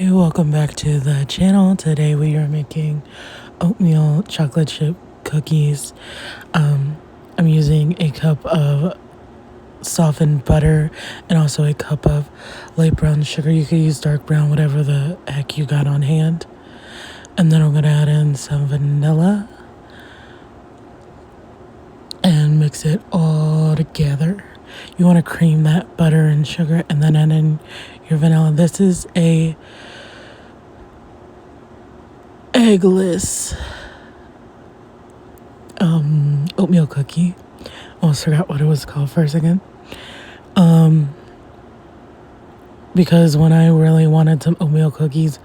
Hey, welcome back to the channel. Today we are making oatmeal chocolate chip cookies. I'm using a cup of softened butter and also a cup of light brown sugar. You could use dark brown, whatever the heck you got on hand. And then I'm going to add in some vanilla and mix it all together. You want to cream that butter and sugar and then add in your vanilla. This is a eggless oatmeal cookie. Almost forgot what it was called for a second. Because when I really wanted some oatmeal cookies,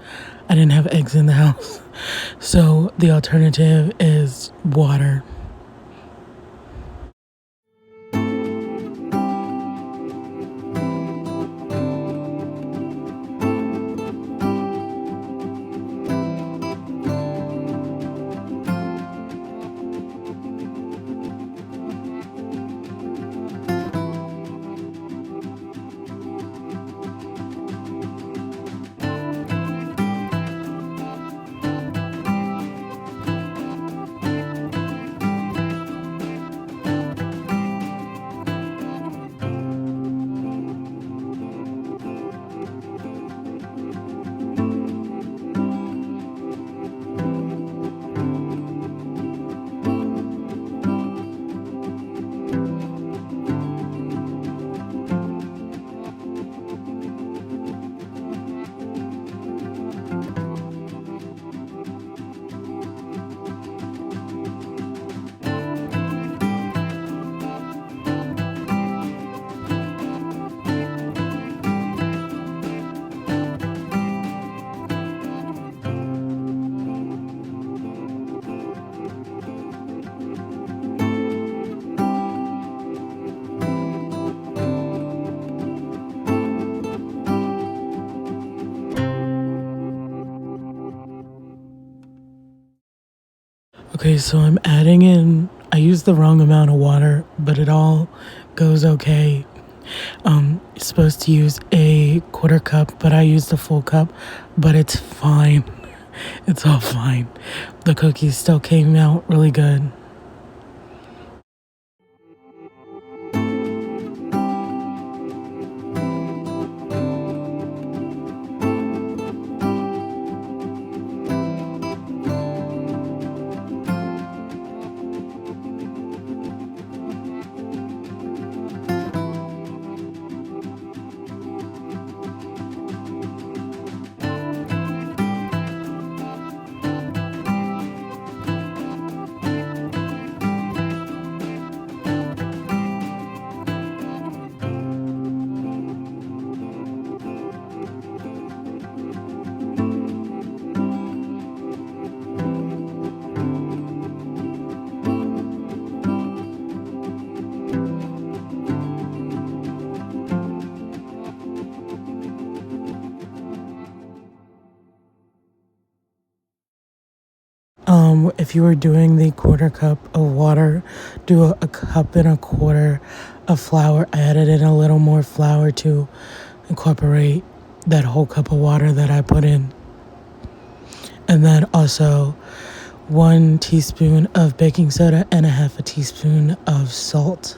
I didn't have eggs in the house. So the alternative is water. Okay, so I'm adding in, I used the wrong amount of water, but it all goes okay. You're supposed to use a quarter cup, but I used a full cup, but it's fine. It's all fine. The cookies still came out really good. If you were doing the quarter cup of water, do a cup and a quarter of flour. I added in a little more flour to incorporate that whole cup of water that I put in. And then also 1 teaspoon of baking soda and a half a teaspoon of salt.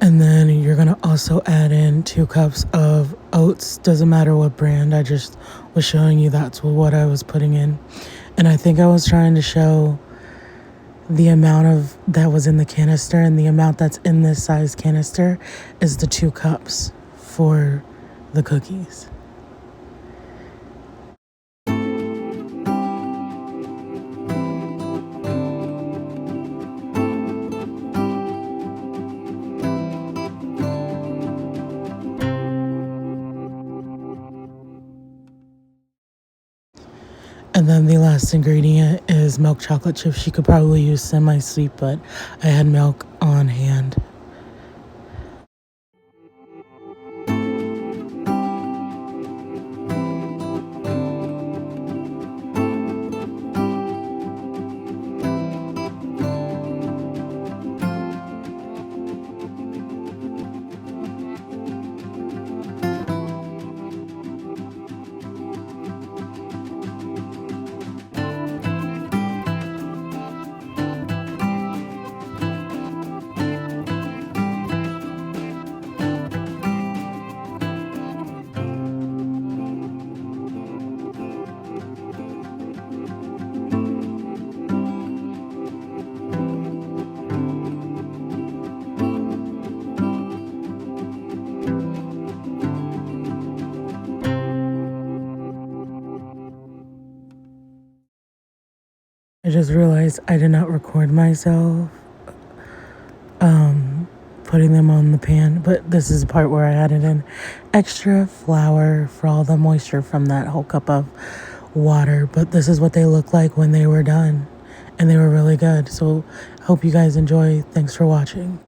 And then you're going to also add in 2 cups of oats. Doesn't matter what brand. I just was showing you that's what I was putting in. And I think I was trying to show The amount of that was in the canister and the amount that's in this size canister is the 2 cups for the cookies. And then the last ingredient is milk chocolate chips. You could probably use semi-sweet, but I had milk on hand. I just realized I did not record myself putting them on the pan, but this is the part where I added in extra flour for all the moisture from that whole cup of water. But this is what they look like when they were done, and they were really good. So hope you guys enjoy. Thanks for watching.